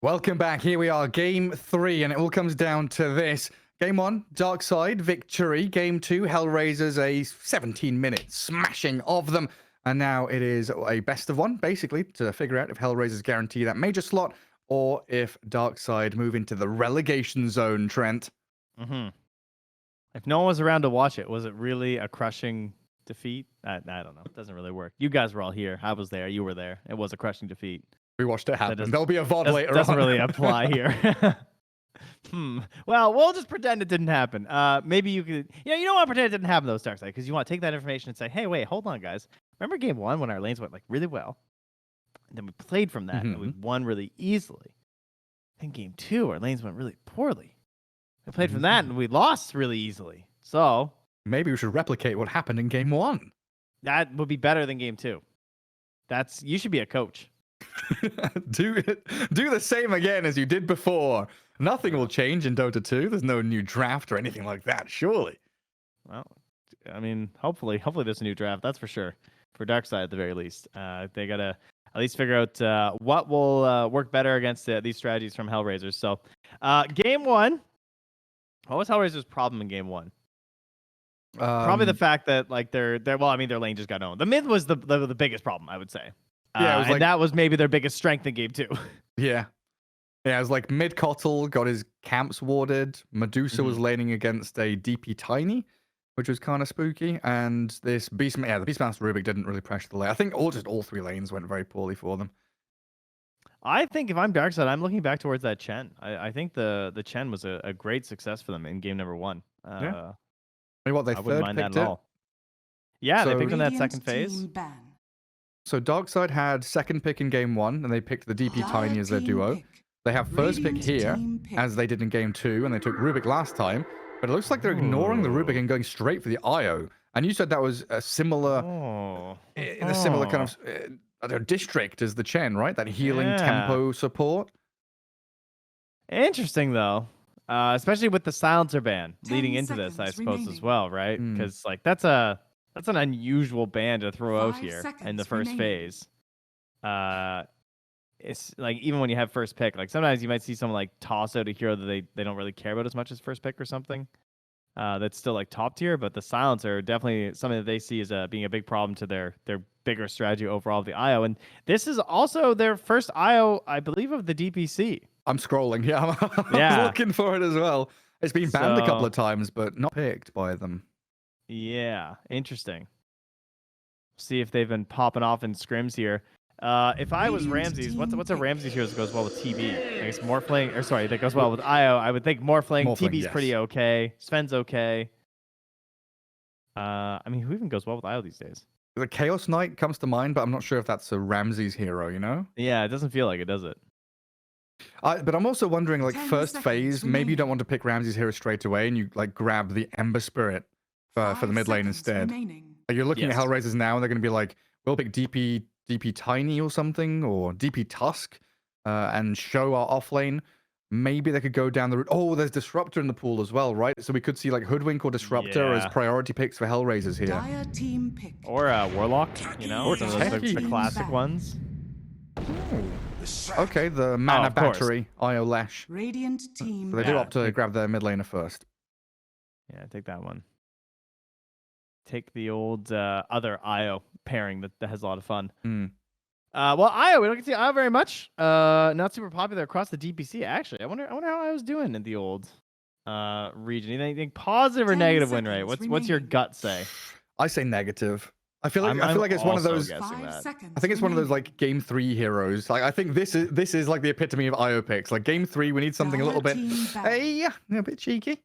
Welcome back. Here we are, game 3, and it all comes down to this. Game 1, Darkside, victory. Game 2, HellRaisers, a 17-minute smashing of them. And now it is a best of 1, basically, to figure out if HellRaisers guarantee that major slot or if Darkside move into the relegation zone, Trent. If no one was around to watch it, was it really a crushing defeat? I don't know. It doesn't really work. You guys were all here. I was there. You were there. It was a crushing defeat. We watched it happen. There'll be a VOD later on. Doesn't really apply here. Well, we'll just pretend it didn't happen. Maybe you could... you don't want to pretend it didn't happen, though, Darkside, because you want to take that information and say, hey, wait, hold on, guys. Remember game 1 when our lanes went really well? And then we played from that, and we won really easily. Then game 2, our lanes went really poorly. We played from that, and we lost really easily. So... maybe we should replicate what happened in game 1. That would be better than game 2. You should be a coach. Do the same again as you did before. Nothing will change in Dota 2. There's no new draft or anything like that, surely. Well, I mean, hopefully there's a new draft. That's for sure. For Darkside, at the very least, they gotta at least figure out what will work better against these strategies from HellRaisers. So, game 1. What was HellRaisers' problem in game 1? Probably the fact that their lane just got owned. The mid was the biggest problem, I would say. Yeah, and that was maybe their biggest strength in game 2. Yeah, it was like mid Kotl got his camps warded. Medusa was laning against a DP Tiny, which was kind of spooky. And this the Beastmaster Rubik didn't really pressure the lane. I think all 3 lanes went very poorly for them. I think if I'm Darkside, I'm looking back towards that Chen. I think the Chen was a great success for them in game number 1. Yeah. I mean, they I wouldn't mind that at all. Yeah, they picked in that second phase. So Darkside had second pick in game 1, and they picked the DP Tiny as their duo. They have first pick here, as they did in game 2, and they took Rubik last time. But it looks like they're ignoring the Rubik and going straight for the IO. And you said that was a similar, in a similar kind of district as the Chen, right? That healing tempo support. Interesting though, especially with the silencer ban leading into this, I suppose as well, right? Because that's an unusual ban to throw out here in the first phase. It's like, even when you have first pick, like sometimes you might see someone like toss out a hero that they don't really care about as much as first pick or something. That's still like top tier, but the silencer definitely something that they see as being a big problem to their bigger strategy overall of the IO. And this is also their first IO, I believe, of the DPC. I'm scrolling, yeah. I'm looking for it as well. It's been banned a couple of times, but not picked by them. Yeah, interesting. See if they've been popping off in scrims here. If I was Ramses, what's a Ramses hero that goes well with TB? I guess Morphling, or sorry, that goes well with IO. I would think Morphling TB's pretty okay. Sven's okay. I mean, who even goes well with IO these days? The Chaos Knight comes to mind, but I'm not sure if that's a Ramses hero, you know? Yeah, it doesn't feel like it, does it? But I'm also wondering, like, first phase, maybe you don't want to pick Ramses hero straight away, and you like grab the Ember Spirit for the mid lane instead. Like, you're looking at HellRaisers now, and they're going to be like, we'll pick DP Tiny or something, or DP Tusk, and show our off lane. Maybe they could go down the route. Oh, there's Disruptor in the pool as well, right? So we could see like Hoodwink or Disruptor as priority picks for HellRaisers here. Or Warlock, or the classic ones. Okay, the Mana Battery, IO Lash. Radiant team. So they do opt to grab their mid laner first. Yeah, take that one. Take the old other IO pairing that has a lot of fun. Well, IO, we don't get to see IO very much. Not super popular across the DPC, actually. I wonder how IO's doing in the old region. Anything positive or negative win rate? What's your gut say? I say negative. I feel like it's one of those. I think it's one of those like game 3 heroes. Like, I think this is like the epitome of IO picks. Like game 3, we need something a little bit, a bit cheeky.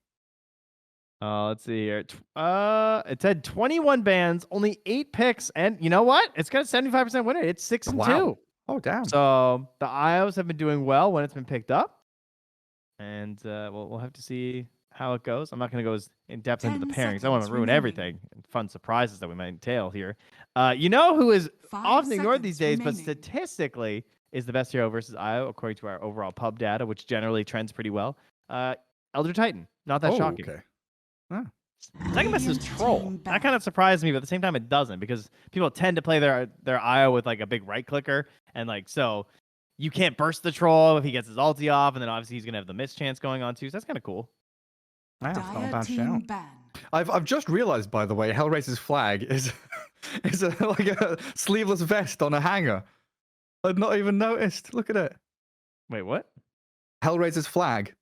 Let's see here. It said 21 bans, only 8 picks, and you know what? It's got a 75% win rate. It's 6-2. Oh, damn. So the IOs have been doing well when it's been picked up, and we'll have to see how it goes. I'm not going to go as in depth into the pairings. I want to ruin everything and fun surprises that we might entail here. You know who is often ignored these days, but statistically is the best hero versus IO according to our overall pub data, which generally trends pretty well. Elder Titan. Not that shocking. Okay. Huh. Second best is Troll. That kind of surprised me, but at the same time it doesn't, because people tend to play their IO with like a big right clicker, and like so you can't burst the troll if he gets his ulti off, and then obviously he's gonna have the miss chance going on too. So that's kind of cool. Wow, that's not a bad shout. I've just realized, by the way, HellRaisers' flag is like a sleeveless vest on a hanger. I'd not even noticed. Look at it. Wait, what? HellRaisers' flag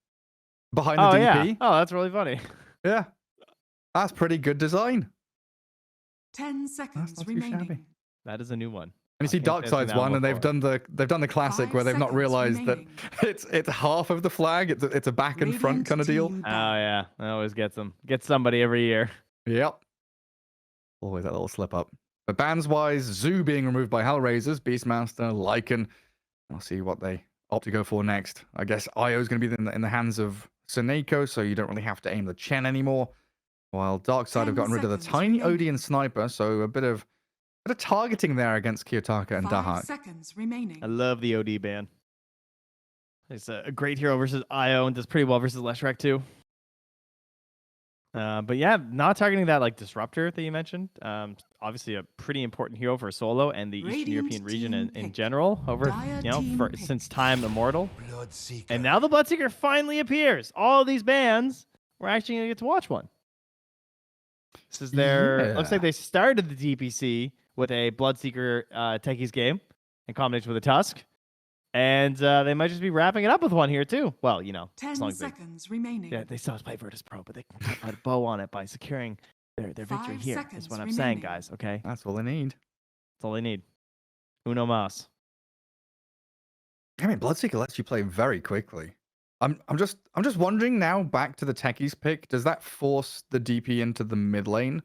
behind Oh the yeah. DP. Oh, that's really funny. Yeah, that's pretty good design. 10 seconds That's not too remaining. shabby. That is a new one. And you see Darkside's one, and they've done the classic 5 where they've not seconds realized that remaining. it's half of the flag. It's a back and front Radiant kind of deal. team Oh ban. yeah, that always gets them. Gets somebody every year. Yep. Always that little slip up. But bans wise, Zoo being removed by HellRaisers, Beastmaster, Lycan. I'll see what they opt to go for next. I guess Io is going to be in the hands of Seneko, so you don't really have to aim the Chen anymore. While Darkside have 10 gotten rid of the seconds tiny remaining. Odeon sniper, so a bit of targeting there against Kiyotaka and 5 Dahak. seconds remaining. I love the OD ban. It's a great hero versus Io and does pretty well versus Leshrac too. But yeah, not targeting that like disruptor that you mentioned. Obviously a pretty important hero for solo and the Eastern Radiant European region team in pick. general over Dire team pick. since time immortal. Bloodseeker. And now the Bloodseeker finally appears. All of these bans, we're actually gonna get to watch one. This is their looks like Yeah. they started the DPC with a Bloodseeker Techies game in combination with a Tusk. And they might just be wrapping it up with one here too. Well, you know, 10 as long as seconds remaining. they still have to play Virtus Pro, but they can put a bow on it by securing their victory 5 here. Is seconds what I'm saying, remaining. guys. Okay, That's all they need. that's all they need. Uno mas. I mean, Bloodseeker lets you play very quickly. I'm just wondering now, back to the Techies pick, does that force the DP into the mid lane?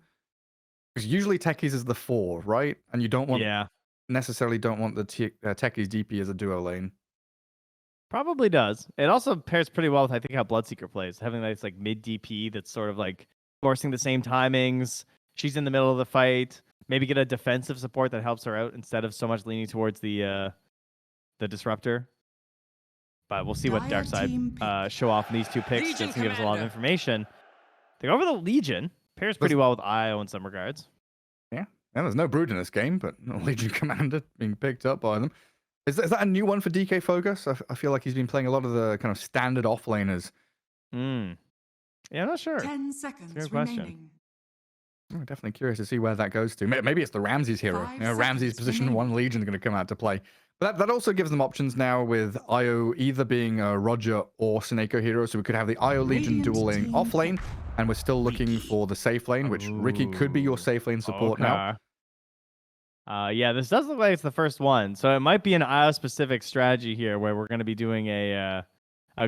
Because usually Techies is the 4, right? And you don't want necessarily don't want the Techies DP as a duo lane. Probably does. It also pairs pretty well with I think how Bloodseeker plays, having this like mid DP that's sort of like forcing the same timings. She's in the middle of the fight. Maybe get a defensive support that helps her out instead of so much leaning towards the disruptor. But we'll see what Dire team Darkside show off in these two picks. Legion That's gonna give us a lot of Commander. information. They go over the Legion. Pairs pretty well with Io in some regards. Yeah, there's no Brood in this game, but Legion Commander being picked up by them. Is that a new one for DK Focus? I feel like he's been playing a lot of the kind of standard offlaners. Yeah, I'm not sure. 10 seconds good question. remaining. I'm definitely curious to see where that goes to. Maybe it's the Ramses hero. 5 You know, Ramses seconds position remaining. 1 Legion is going to come out to play. But that also gives them options now with Io either being a Roger or Seneko hero. So we could have the Io Legion Radiant dueling team off lane, and we're still looking for the safe lane, which Ricky could be your safe lane support now. Yeah, this does look like it's the first one. So it might be an Io-specific strategy here where we're going to be doing a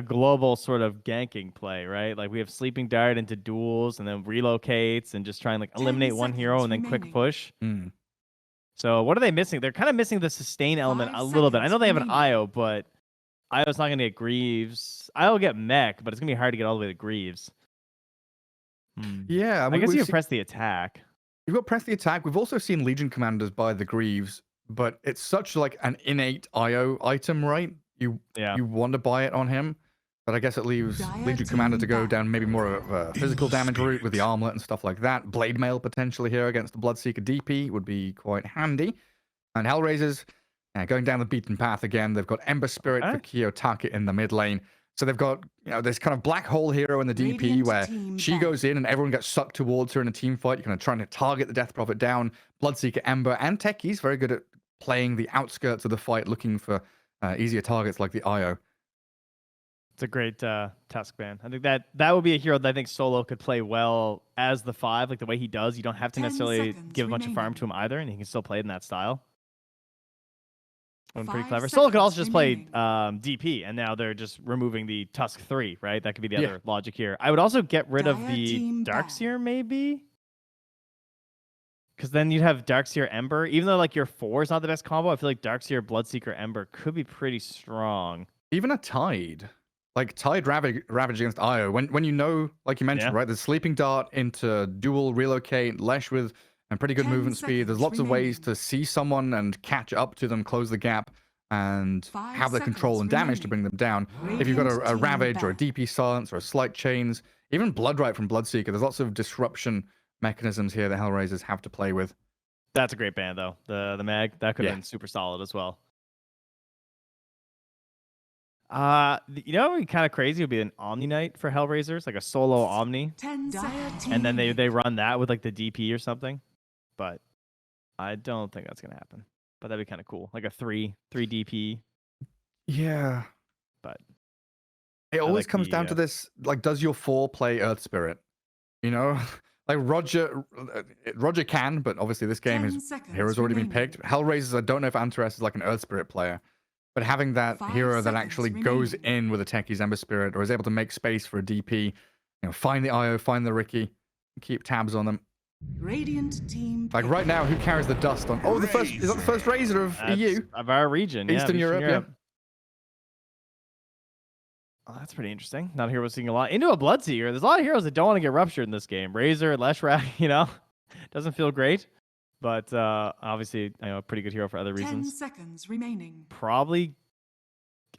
global sort of ganking play, right? Like we have Sleeping Dart into duels and then relocates and just try and like 10 eliminate one hero and then quick remaining. push. Hmm. So what are they missing? They're kind of missing the sustain element 5 a little bit. I know they have an seconds remaining. Io, but Io's not going to get Greaves. Io will get Mech, but it's going to be hard to get all the way to Greaves. Yeah, I guess we've you seen- press the attack. You've got press the attack. We've also seen Legion Commanders buy the Greaves, but it's such like an innate IO item, right? You want to buy it on him, but I guess it leaves Dire Legion Commander to team go back. down maybe more of a physical damage route with the armlet and stuff like that. Blade Mail potentially here against the Bloodseeker DP would be quite handy. And HellRaisers going down the beaten path again. They've got Ember Spirit for Kiyotaka in the mid lane. So they've got, you know, this kind of black hole hero in the DP Radiant where team she back. goes in and everyone gets sucked towards her in a team fight. You're kind of trying to target the Death Prophet down. Bloodseeker, Ember, and Techies very good at playing the outskirts of the fight, looking for easier targets like the Io. It's a great Tusk ban. I think that would be a hero that I think solo could play well as the 5, like the way he does. You don't have to 10 necessarily seconds give a bunch of farm remaining. to him either, and he can still play it in that style. Pretty 5 clever. Solo could also seconds just play remaining. DP, and now they're just removing the Tusk 3, right? That could be the Yeah. other logic here. I would also get rid of Dire the team back. Darkseer, maybe? Because then you'd have Darkseer Ember. Even though like your 4 is not the best combo, I feel like Darkseer, Bloodseeker, Ember could be pretty strong. Even a Tide. Like Tide Ravage against Io. When you know, like you mentioned, Yeah. right? There's Sleeping Dart into dual relocate, Lesh with and pretty good 10 movement speed. There's seconds lots of ways remaining. to see someone and catch up to them, close the gap, and 5 have the control seconds and damage to bring them down. If you've got Radiant a team Ravage or a back. DP Silence or a Slight Chains, even Bloodright from Bloodseeker, there's lots of disruption mechanisms here that HellRaisers have to play with. That's a great ban, though. The mag, that could have Yeah. been super solid as well. You know what would be kind of crazy would be an Omni Knight for HellRaisers, like a solo Omni. 10 seconds. And then they run that with like the DP or something. But I don't think that's gonna happen. But that'd be kind of cool. Like a 3 DP. Yeah. But it always like comes down to this, like, does your 4 play Earth Spirit? You know? Like Roger can, but obviously this game his hero's already been picked. HellRaisers, I don't know if Antares is like an Earth Spirit player. But having that 5 hero that seconds actually remaining. goes in with a Techie's Ember Spirit or is able to make space for a DP, you know, find the IO, find the Ricky, keep tabs on them. Radiant team. Like right now, who carries the dust on? Oh, is that the first Razor of EU? Of our region, Eastern Europe, yeah. Oh, that's pretty interesting. Not a hero seeing a lot into a Bloodseeker. There's a lot of heroes that don't want to get ruptured in this game. Razor, Leshrac, you know, doesn't feel great. But obviously, I know a pretty good hero for other 10 reasons. seconds remaining. Probably,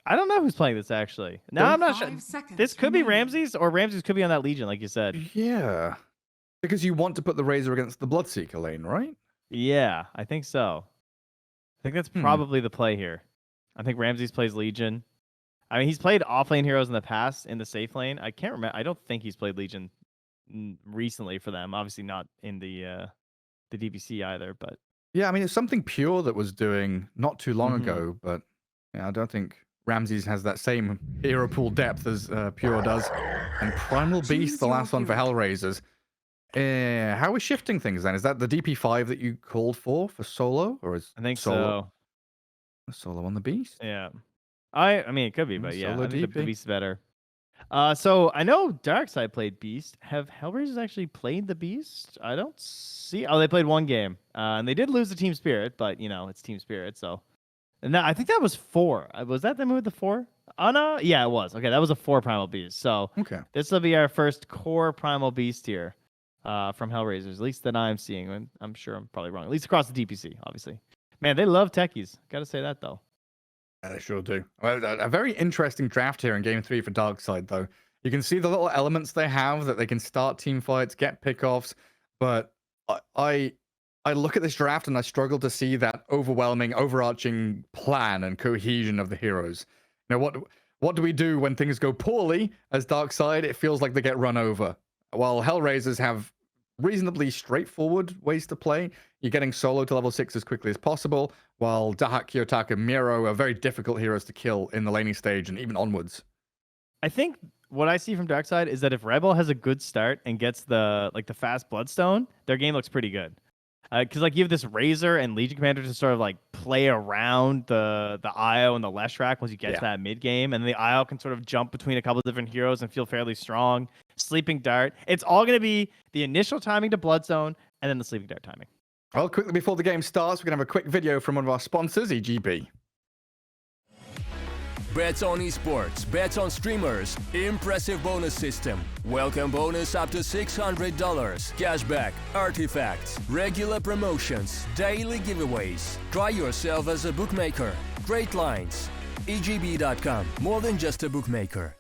I don't know who's playing this actually. No, I'm not sure. 5 seconds This could be remaining. Ramses, or Ramses could be on that Legion, like you said. Yeah. Because you want to put the Razor against the Bloodseeker lane, right? Yeah, I think so. I think that's probably the play here. I think Ramses plays Legion. I mean, he's played offlane heroes in the past in the safe lane. I can't remember. I don't think he's played Legion recently for them. Obviously not in the DPC either, but Yeah, I mean, it's something Pure that was doing not too long ago, but yeah, I don't think Ramses has that same hero pool depth as Pure does. And Primal Beast, the last one for HellRaisers. How are we shifting things then? Is that the DP5 that you called for solo? Or is I think solo so. Solo on the Beast? Yeah. I mean, it could be, but yeah, Solo I think the DP. Beast is better. So I know Darkside played Beast. Have HellRaisers actually played the Beast? I don't see. Oh, they played one game, and they did lose the Team Spirit, but you know it's Team Spirit, so. And I think that was 4. Was that them with the 4? Oh no, yeah, it was. Okay, that was a 4 Primal Beast. So Okay. this will be our first core Primal Beast here, from HellRaisers, at least that I'm seeing. And I'm sure I'm probably wrong. At least across the DPC, obviously. Man, they love techies. Gotta say that though. They sure do. Well, a very interesting draft here in Game 3 for Darkside, though. You can see the little elements they have that they can start team fights, get pickoffs, but I look at this draft and I struggle to see that overwhelming, overarching plan and cohesion of the heroes. You know, what do we do when things go poorly as Darkside? It feels like they get run over. While HellRaisers have reasonably straightforward ways to play. You're getting solo to level 6 as quickly as possible, while Dahak, Kiyotaka, and Miro are very difficult heroes to kill in the laning stage and even onwards. I think what I see from Darkside is that if Rebel has a good start and gets the fast Bloodstone, their game looks pretty good. Because like you have this Razor and Legion Commander to sort of like play around the IO and the Leshrac once you get to that mid game, and the IO can sort of jump between a couple of different heroes and feel fairly strong. Sleeping Dart. It's all going to be the initial timing to Bloodstone and then the Sleeping Dart timing. Well, quickly before the game starts, we're going to have a quick video from one of our sponsors, EGB. Bets on esports, bets on streamers, impressive bonus system. Welcome bonus up to $600. Cashback, artifacts, regular promotions, daily giveaways. Try yourself as a bookmaker. Great lines. EGB.com, more than just a bookmaker.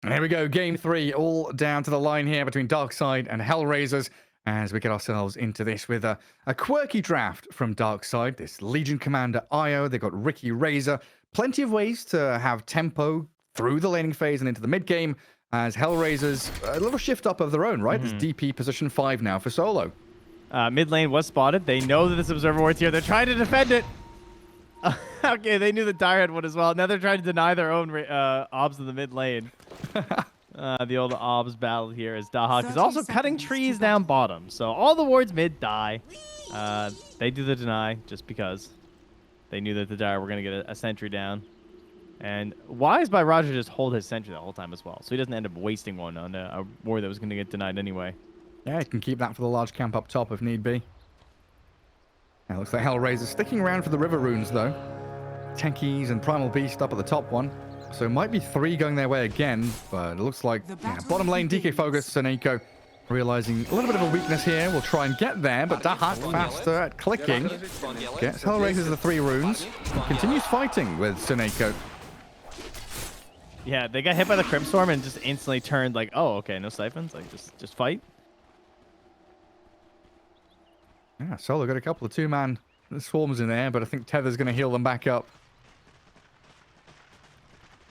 And here we go, Game 3, all down to the line here between Darkside and HellRaisers, as we get ourselves into this with a quirky draft from Darkside. This Legion Commander IO, they've got Ricky Razor. Plenty of ways to have tempo through the laning phase and into the mid game, as HellRaisers, a little shift up of their own, right? This DP position 5 now for solo. Mid lane was spotted. They know that this Observer Ward's here. They're trying to defend it. Okay, they knew the Dire had one as well. Now they're trying to deny their own obs in the mid lane. The old obs battle here as Dahak is also cutting trees down bottom. So all the wards mid die. They do the deny just because they knew that the Dire were going to get a sentry down. And wise by Roger just hold his sentry the whole time as well. So he doesn't end up wasting one on a ward that was going to get denied anyway. Yeah, you can keep that for the large camp up top if need be. Now, looks like HellRaisers sticking around for the river runes though. Techies and Primal Beast up at the top one. So it might be 3 going their way again, but it looks like bottom lane DK Focus, Seneko realizing a little bit of a weakness here. We'll try and get there, but Dahak faster at clicking. Gets HellRaisers the 3 runes. And continues fighting with Seneko. Yeah, they got hit by the Crimstorm and just instantly turned like, oh, okay, no siphons, like just fight. Yeah, Solo got a couple of 2-man swarms in there, but I think Tether's going to heal them back up.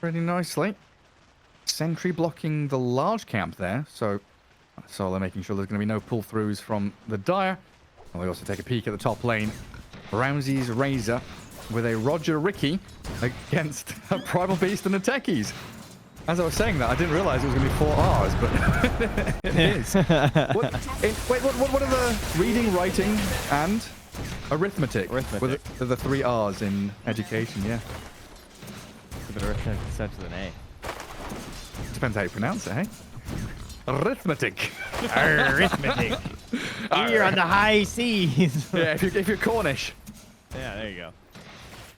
pretty nicely. Sentry blocking the large camp there, so Solo making sure there's going to be no pull-throughs from the Dire. And we also take a peek at the top lane. Ramsey's Razor with a Roger Ricky against a Primal Beast and a Techies. As I was saying that, I didn't realize it was going to be 4 R's, but it is. What are the reading, writing, and arithmetic? Arithmetic. With the 3 R's in education, yeah. A bit of arithmetic such as an A. Depends how you pronounce it, hey? Arithmetic. Arithmetic. Here on the high seas. Yeah, if you're Cornish. Yeah, there you go.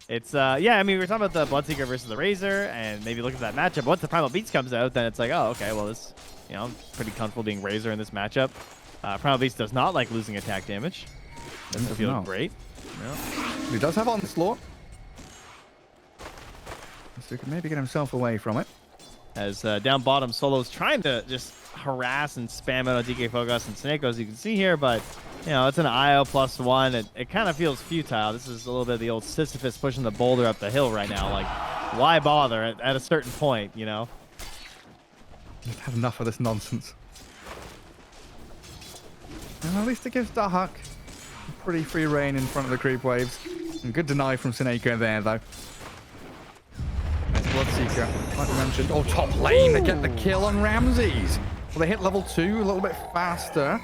It's yeah, I mean, we were talking about the Bloodseeker versus the Razor, and maybe look at that matchup. Once the Primal Beast comes out, then it's like, oh, okay, well, this, you know, I'm pretty comfortable being Razor in this matchup. Primal Beast does not like losing attack damage. Doesn't feel great. No. He does have Onslaught. So he can maybe get himself away from it. As down bottom, Solo's trying to just harass and spam it on DK Focus and Snake, as you can see here, but you know, it's an IO +1. It kind of feels futile. This is a little bit of the old Sisyphus pushing the boulder up the hill right now. Like, why bother at a certain point, you know? I've had enough of this nonsense. And at least it gives Dahak pretty free reign in front of the creep waves. And good deny from Seneko there, though. Nice Bloodseeker, like I mentioned. Oh, top lane, they get the kill on Ramses. Well, they hit level 2 a little bit faster.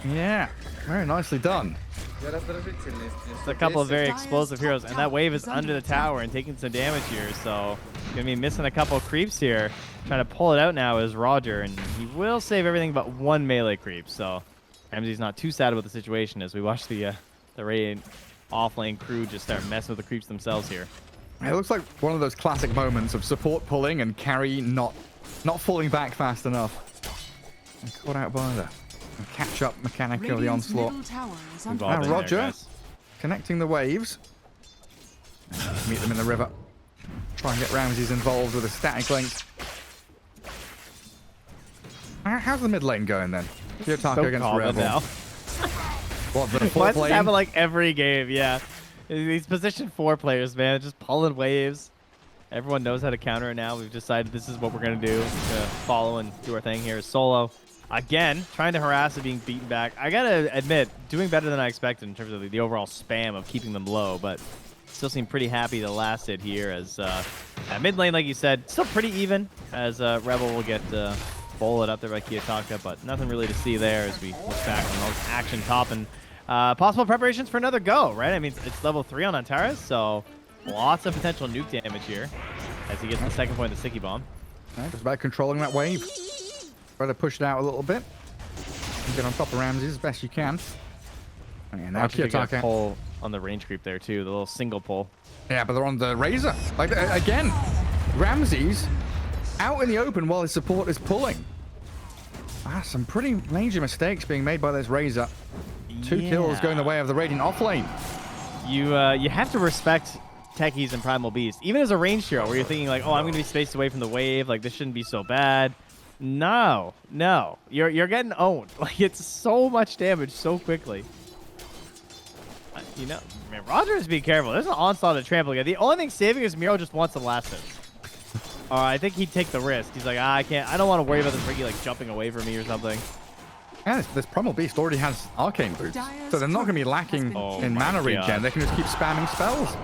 Yeah, very nicely done. It's a couple of very explosive heroes, and that wave is under the tower and taking some damage here, so gonna be missing a couple of creeps here. Trying to pull it out now is Roger, and he will save everything but 1 melee creep, so Ramsey's not too sad about the situation as we watch the Ray off-lane crew just start messing with the creeps themselves here. It looks like one of those classic moments of support pulling and carry not falling back fast enough. And caught out by the catch-up mechanic of the onslaught. Now Roger connecting the waves. Meet them in the river. Try and get Ramses involved with a static link. How's the mid lane going then? Yotaka against Rebel. Now. What, the Why fourth does it lane? happen like every game? Yeah. These position 4 players, man, just pulling waves. Everyone knows how to counter it now. We've decided this is what we're going to do. We're going to follow and do our thing here. Solo, again, trying to harass and being beaten back. I got to admit, doing better than I expected in terms of the overall spam of keeping them low, but still seem pretty happy to last it here as at mid lane, like you said, still pretty even as Rebel will get bullet up there by Kiyotaka, but nothing really to see there as we look back on those action top and possible preparations for another go, right? I mean, it's level 3 on Antares, so lots of potential nuke damage here as he gets the second point of the sticky bomb. Just about controlling that wave. Try to push it out a little bit. And get on top of Ramses as best you can. And now Kiyotaka pull on the range creep there too, the little single pull. Yeah, but they're on the Razor. Like, again, Ramses out in the open while his support is pulling. Some pretty major mistakes being made by this Razor. 2 kills going the way of the Radiant off lane. You have to respect Techies and Primal Beast, even as a ranged hero, where you're thinking like, oh, I'm going to be spaced away from the wave, like this shouldn't be so bad. No, you're getting owned. Like, it's so much damage so quickly. You know, man, Roger has to be careful. There's an onslaught to trample again. The only thing saving is Miro just wants the last hit. I think he'd take the risk. He's like, I don't want to worry about this Ricky like jumping away from me or something. Yeah, this Primal Beast already has Arcane Boots, so they're not going to be lacking in mana regen. They can just keep spamming spells.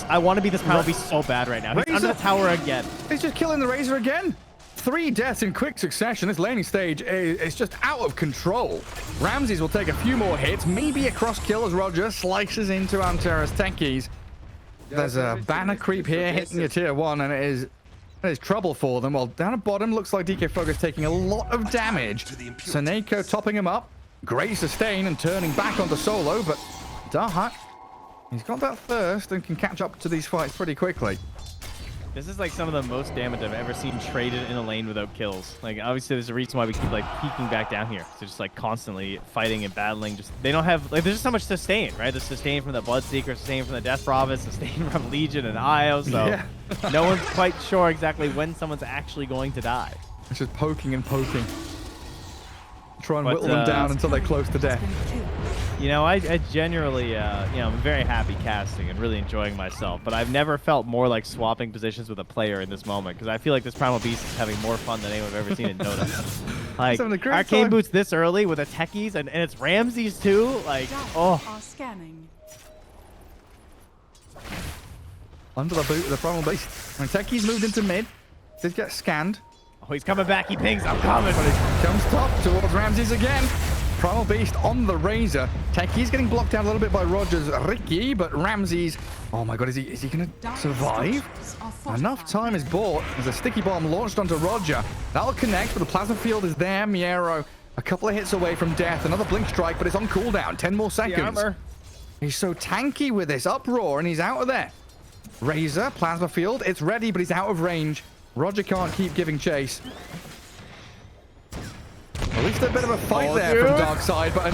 I want to be this Primal Beast so bad right now. He's under the tower again. He's just killing the Razor again. 3 deaths in quick succession. This laning stage is just out of control. Ramses will take a few more hits, maybe a cross kill as Roger slices into Antares Techies. There's a banner creep here hitting your tier 1, and it is trouble for them. While down at bottom, looks like DK Focus taking a lot of damage. Seneko topping him up. Great sustain and turning back onto Solo, but Dahak, he's got that thirst and can catch up to these fights pretty quickly. This is like some of the most damage I've ever seen traded in a lane without kills. Like, obviously there's a reason why we keep like peeking back down here. So just like constantly fighting and battling. Just they don't have like, there's just so much sustain, right? The sustain from the Bloodseeker, sustain from the Death Province, sustain from Legion and Io. So yeah. No one's quite sure exactly when someone's actually going to die. It's just poking and poking. Try and whittle them down until they're close to death. You know, I genuinely, you know, I'm very happy casting and really enjoying myself, but I've never felt more like swapping positions with a player in this moment, because I feel like this Primal Beast is having more fun than anyone I've ever seen in Dota. Like, Arcane Boots this early with the techies, and it's Ramses too, like, oh. Under the boot of the Primal Beast. When techies moved into mid, did get scanned. Oh, he's coming back, he pings, I'm coming. But he comes top towards Ramses again. Primal Beast on the Razor. Techie's getting blocked out a little bit by Roger's Ricky, but Ramses, oh my god, is he gonna survive? Enough time is bought. There's a sticky bomb launched onto Roger. That'll connect, but the plasma field is there. Miero, a couple of hits away from death. Another blink strike, but it's on cooldown. 10 more seconds. He's so tanky with this uproar, and he's out of there. Razor, plasma field, it's ready, but he's out of range. Roger can't keep giving chase. At least a bit of a fight there from Darkside, but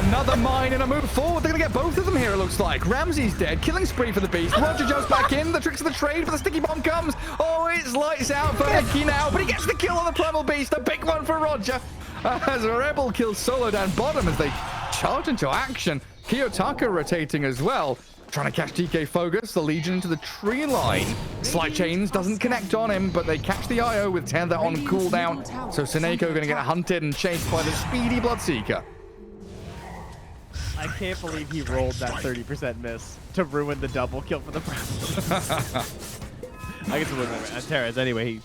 another mine and a move forward. They're going to get both of them here, it looks like. Ramsey's dead. Killing spree for the Beast. Roger jumps back in. The tricks of the trade, but the sticky bomb comes. Oh, it's lights out for Nicky now, but he gets the kill on the Primal Beast. A big one for Roger. As Rebel kills Solo down bottom as they charge into action. Kiyotaka rotating as well. Trying to catch DK Focus, the Legion into the tree line. Slight Chains doesn't connect on him, but they catch the IO with Tether on cooldown. So Seneko going to get hunted and chased by the speedy Bloodseeker. I can't believe he rolled that 30% miss to ruin the double kill for the Browns. I guess it wasn't Terrace anyway. He,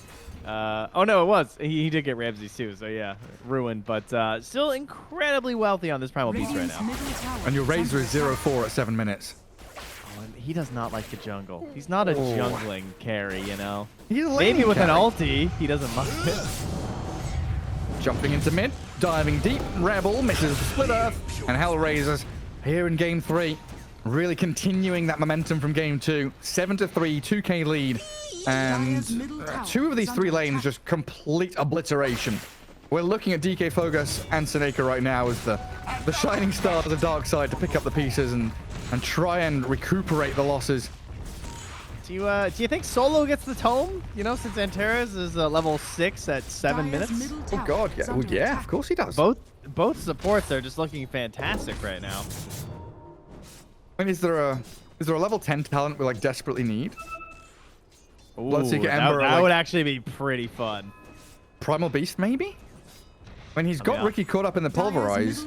oh no, it was. He did get Ramses too, so yeah, ruined. But still incredibly wealthy on this Primal Beast right now. And your Razor is 0-4 at 7 minutes. He does not like the jungle. He's not a jungling carry, you know. He's a maybe with carry. an ulti, he doesn't mind it. Jumping into mid, diving deep. Rebel misses the split earth, and HellRaisers here in game 3, really continuing that momentum from game 2. 7-3, 2k lead, and 2 of these 3 lanes just complete obliteration. We're looking at DK Focus and Seneka right now as the shining stars of Darkside to pick up the pieces and try and recuperate the losses. Do you think Solo gets the tome? You know, since Antares is level 6 at 7 minutes. Oh god, yeah, well, yeah, of course he does. Both supports are just looking fantastic right now. I mean, is there a level 10 talent we like desperately need? Ooh, that would actually be pretty fun. Primal Beast, maybe? When he's got Ricky caught up in the pulverize.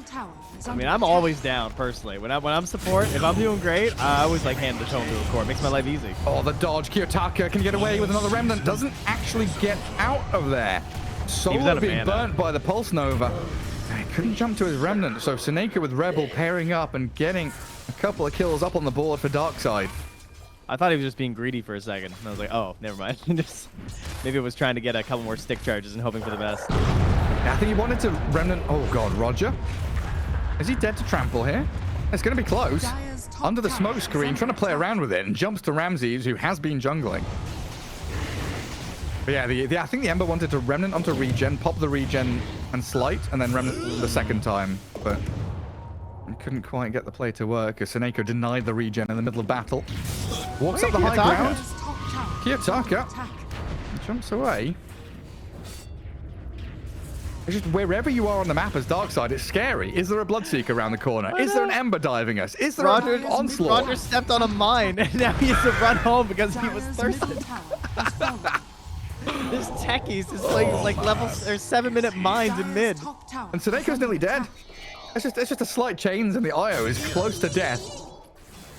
I mean, I'm always down personally. When I'm support, if I'm doing great, I always like hand the tome to the core. It makes my life easy. Oh, the dodge. Kiyotaka can get away with another remnant. Doesn't actually get out of there. Solo being burnt by the Pulse Nova. He couldn't jump to his remnant. So Seneka with Rebel pairing up and getting a couple of kills up on the board for Darkside. I thought he was just being greedy for a second. And I was like, oh, never mind. Maybe it was trying to get a couple more stick charges and hoping for the best. I think he wanted to remnant. Oh god, Roger. Is he dead to trample here? It's going to be close. Under the smoke screen, trying to play around with it, and jumps to Ramses, who has been jungling. But yeah, I think the Ember wanted to remnant onto regen, pop the regen and slight, and then remnant the second time. But he couldn't quite get the play to work as Seneko denied the regen in the middle of battle. Walks up the high ground. Kiyotaka jumps away. It's just wherever you are on the map as Darkside, it's scary. Is there a Bloodseeker around the corner? Is there an Ember diving us? Is there an onslaught? Roger stepped on a mine, and now he has to run home because he was thirsty. This techies is like level or 7-minute mines in mid. And Seneko's nearly dead. It's just a slight chains, and the IO is close to death.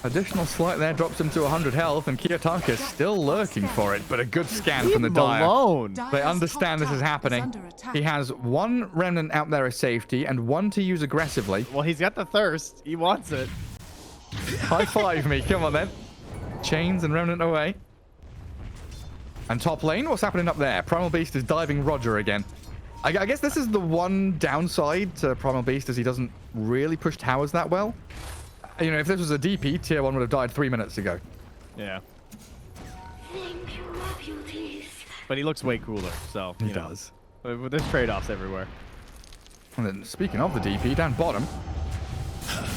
Additional slight there drops him to 100 health, and Kiyotaka is still lurking for it, but a good scan from the Dire. They understand this is happening. He has 1 remnant out there as safety and 1 to use aggressively. Well, he's got the thirst. He wants it. High five me. Come on then. Chains and remnant away. And top lane, what's happening up there? Primal Beast is diving Roger again. I guess this is the one downside to Primal Beast, is he doesn't really push towers that well. You know, if this was a DP, tier 1 would have died 3 minutes ago. Yeah. But he looks way cooler, so he does. There's trade-offs everywhere. And then, speaking of the DP, down bottom,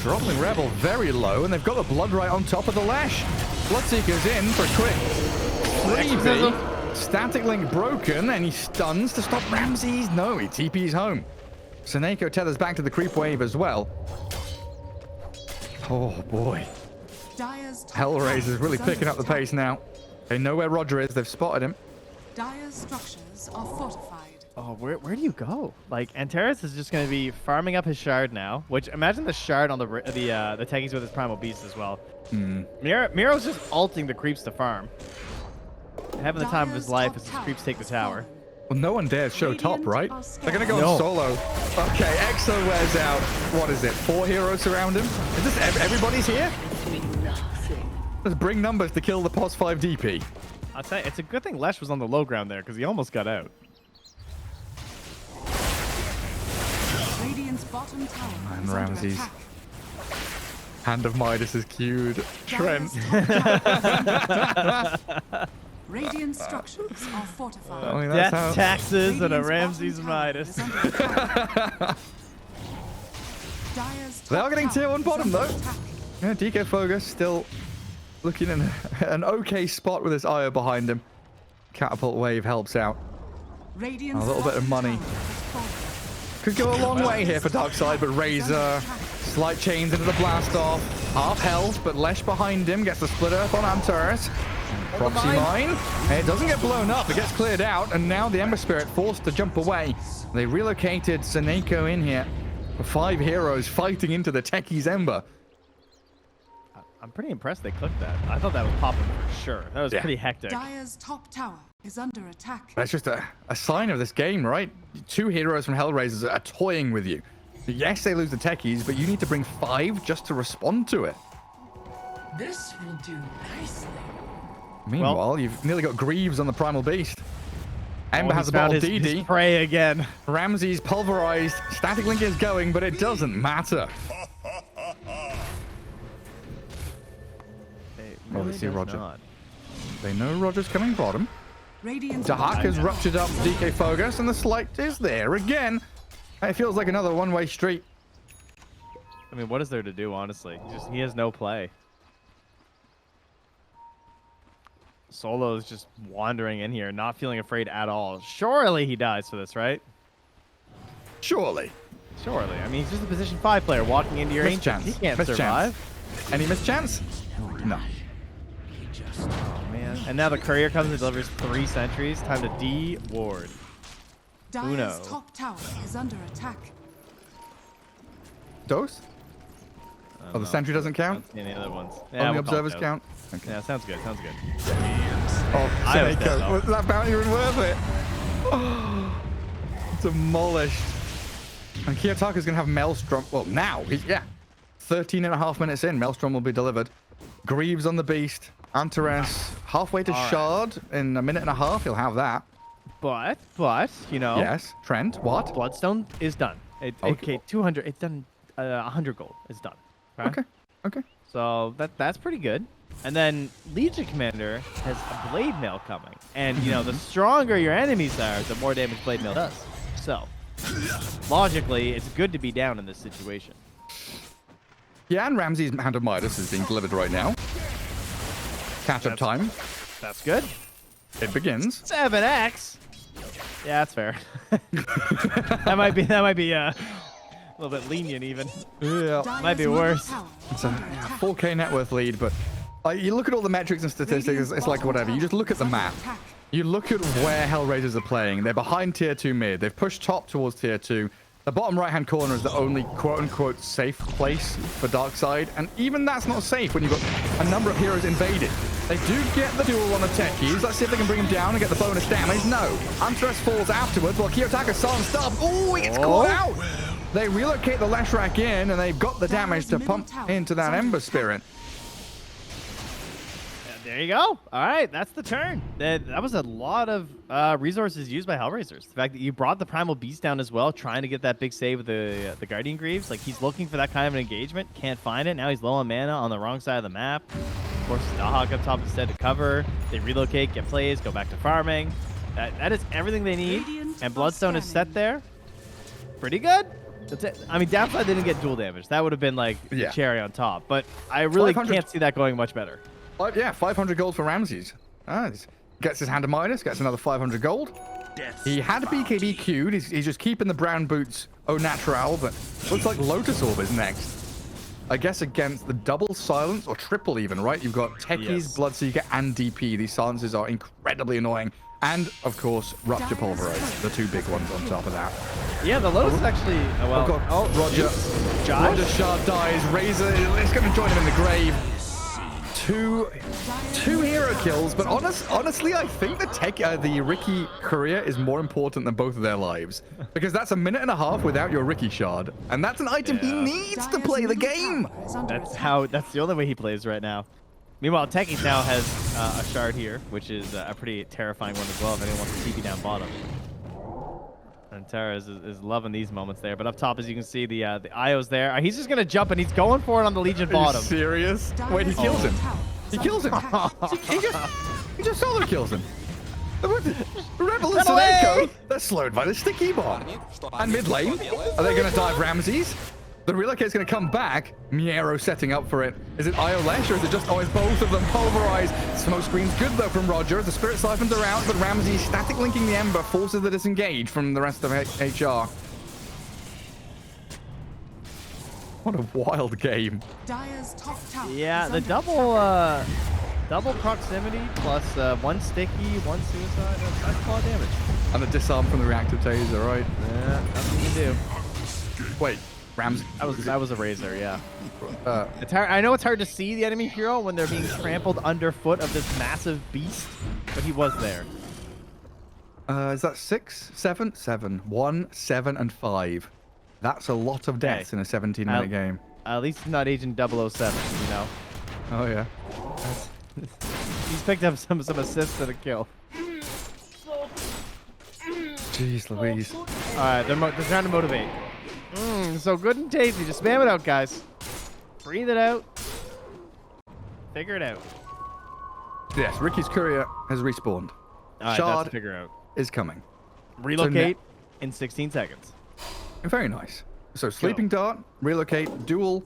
dropping Rebel very low, and they've got the Blood right on top of the Lash. Bloodseeker's in for a quick 3v. Static link broken, and he stuns to stop Ramses. No, he TP's home. Seneko tethers back to the creep wave as well. Oh boy. Dire's top HellRaisers tower really is under picking up the attack. pace now. They know where Roger is. They've spotted him. Dire's structures are fortified. Oh, where do you go? Like, Antares is just going to be farming up his shard now, which imagine the shard on the tankies with his primal beast as well. Miro's just ulting the creeps to farm. Having the time of his life as his creeps take the tower. Well, no one dares show top, Radiant right? are They're gonna go No. on solo. Okay, Exo wears out. What is it? 4 heroes surround him. Is this everybody's here? Let's bring numbers to kill the POS 5 DP. I'll tell you, it's a good thing Lesh was on the low ground there because he almost got out. Radiant's bottom tower And is under Ramses. attack. Hand of Midas is queued. Trent. Dire's top tower is under- Radiant structures are fortified. I mean, that's Death, how... taxes, and a Radiant's Ramses bottom tower Midas. is under attack. Dire's They are top getting tier tower 1 is bottom, under though. attack. Yeah, DK Fogus still looking in an okay spot with his IO behind him. Catapult wave helps out. Radiant's A little bit of bottom money. tower has fallen. Could go a long way here for Darkside, but Razor, slight chains into the blast off. Half health, but Lesh behind him gets the split earth on Antares. Proxy mine. And it doesn't get blown up, it gets cleared out, and now the Ember Spirit forced to jump away. They relocated Seneko in here. 5 heroes fighting into the Techie's Ember. I'm pretty impressed they clicked that. I thought that was popping for sure. That was Yeah. pretty hectic. Dire's top tower is under attack. That's just a sign of this game, right? 2 heroes from HellRaisers are toying with you. Yes, they lose the Techies, but you need to bring 5 just to respond to it. This will do nicely. Meanwhile, you've nearly got Greaves on the Primal Beast. Ember has he's a bottle found his DD. prey again. Ramses pulverized. Static Link is going, but it doesn't matter. It Oh, they really see does Roger. not. They know Roger's coming bottom. Radiant's Dahak bottom has tower ruptured up is under DK Fogus, and the slight is there again. It feels like another one-way street. I mean, what is there to do, honestly? He has no play. Solo is just wandering in here, not feeling afraid at all. Surely he dies for this, right? Surely. Surely. I mean, he's just a position 5 player walking into your ancient. Mischance. He can't Mischance. survive. Any mischance? No. Oh, man. And now the courier comes and delivers 3 sentries. Time to de-ward. Dire's Uno. top tower is under attack. Dose? Oh, the sentry doesn't count? Any other ones? Only we'll call observers it out. count? Okay. Yeah, sounds good. Sounds good. Oh, I was dead, Seneko. though. Was that bounty even worth it? Oh, demolished. And Kiyotaka's going to have Maelstrom. Well, now. Yeah. 13.5 minutes in, Maelstrom will be delivered. Greaves on the Beast. Antares halfway to All right. Shard. In a minute and a half, he'll have that. But, you know. Yes. Trent, what? Bloodstone is done. Okay. Okay, 200. It's done. 100 gold. It's done. Okay. Okay. So that's pretty good. And then Legion Commander has a Blade Mail coming. And, you know, the stronger your enemies are, the more damage Blade Mail does. So, logically, it's good to be down in this situation. Yeah, and Ramsey's Hand of Midas is being delivered right now. Catch-up time. That's good. It begins. 7x. Yeah, that's fair. that might be a little bit lenient even. Yeah. Dire's Might be middle worse. tower It's is a under attack. 4K net worth lead, but you look at all the metrics and statistics, it's like whatever. You just look at the map. You look at where HellRaisers are playing. They're behind tier 2 mid. They've pushed top towards tier 2. The bottom right-hand corner is the only quote-unquote safe place for Darkside, and even that's not safe when you've got a number of heroes invaded. They do get the duel on the techies. Let's see if they can bring him down and get the bonus damage. No. Antares falls afterwards while Kiyotaka silent stop. Oh, he gets caught out. They relocate the Leshrac in, and they've got the damage to pump into that Ember Spirit. There you go. All right, that's the turn. That was a lot of resources used by HellRaisers. The fact that you brought the Primal Beast down as well, trying to get that big save with the Guardian Greaves. Like, he's looking for that kind of an engagement. Can't find it. Now he's low on mana on the wrong side of the map. Forces Dahak up top instead to cover. They relocate, get plays, go back to farming. That is everything they need. Radiant And are Bloodstone is set scanning. there. Pretty good. That's it. I mean, Downside didn't get dual damage. That would have been like the Yeah. cherry on top. But I really 500. can't see that going much better. Yeah, 500 gold for Ramses. Gets his Hand of Midas, gets another 500 gold. He had BKB queued. He's just keeping the brown boots au natural, but looks like Lotus Orb is next. I guess against the double silence or triple even, right? You've got Techies, Yes. Bloodseeker, and DP. These silences are incredibly annoying. And, of course, Rupture Pulverize, the two big ones on top of that. Yeah, the Lotus is actually. Oh, God. Roger. Josh? Roger Shard dies. Razor is going to join him in the grave. Two hero kills, but honestly, I think the Ricky Courier is more important than both of their lives, because that's a minute and a half without your Ricky Shard, and that's an item he needs to play the game. That's the only way he plays right now. Meanwhile, Techies now has a shard here, which is a pretty terrifying one as well if anyone wants to TP down bottom. And Terra is loving these moments there. But up top, as you can see, the Io's there. He's just going to jump, and he's going for it on the Legion bottom. Are you serious? Wait, he kills him. He kills him. he just solo kills him. Rebel and Echo, they're slowed by the sticky bomb. And mid lane, are they going to dive Ramses? The relocate's going to come back. Miero setting up for it. Is it Io Lesh or is it just always both of them pulverized? Smoke screen's good though from Roger as the Spirit Siphons are out, but Ramsey static linking the Ember forces the disengage from the rest of HR. What a wild game. Yeah, the double proximity plus one sticky, one suicide. That's a lot of damage. And the disarm from the reactive taser, right? Yeah, that's what you do. Wait. Ramsey. That was a Razor, yeah. It's hard, I know it's hard to see the enemy hero when they're being trampled underfoot of this massive beast, but he was there. Is that 6, 7? 7. 1, 7, and 5. That's a lot of deaths in a 17-minute game. At least not Agent 007, you know. Oh yeah. He's picked up some assists and a kill. Jeez Louise. All right, they're trying to motivate. So good and tasty. Just spam it out, guys. Breathe it out. Figure it out. Yes, Ricky's Courier has respawned. All right, Shard that's to figure out. is coming. Relocate in 16 seconds. Very nice. So Sleeping Dart, Relocate, Duel,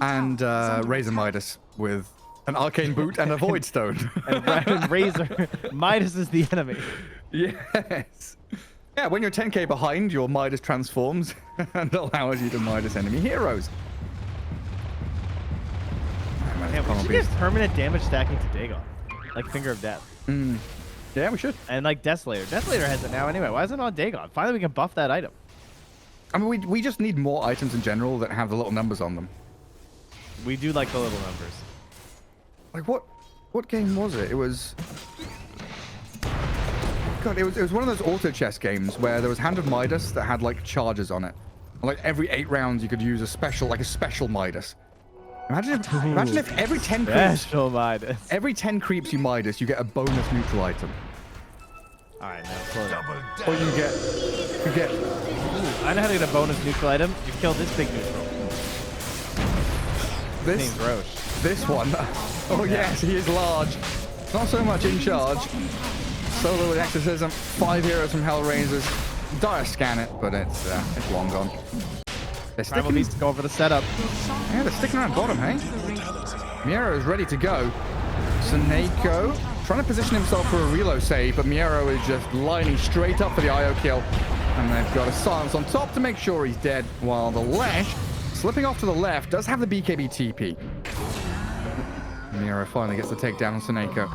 and Razor Midas with an Arcane Boot and a Void Stone. and Razor. Midas is the enemy. Yes. Yeah, when you're 10k behind, your Midas transforms and allows you to Midas enemy heroes. Damn, we should get permanent damage stacking to Dagon. Like Finger of Death. Yeah, we should. And like Desolator. Desolator has it now anyway. Why is it on Dagon? Finally, we can buff that item. I mean, we just need more items in general that have the little numbers on them. We do like the little numbers. Like, what game was it? It was... God, it was one of those auto chess games where there was Hand of Midas that had like charges on it. And, like every 8 rounds you could use a special Midas. Imagine if every 10 creeps, Midas. every 10 creeps you Midas, you get a bonus neutral item. All right, now slow down. Or you get. Ooh, I know how to get a bonus neutral item. You kill this big neutral. His name's Roche. This one. Oh yes, he is large. Not so much in charge. Solo with Exorcism, 5 heroes from HellRaisers. Dire scan it, but it's long gone. They're Primal sticking. Beast going for the setup. Yeah, they're sticking around bottom, hey? Miero is ready to go. Suneko trying to position himself for a reload save, but Miero is just lining straight up for the IO kill. And they've got a silence on top to make sure he's dead, while the Lesh, slipping off to the left, does have the BKB TP. Miero finally gets the takedown on Suneko.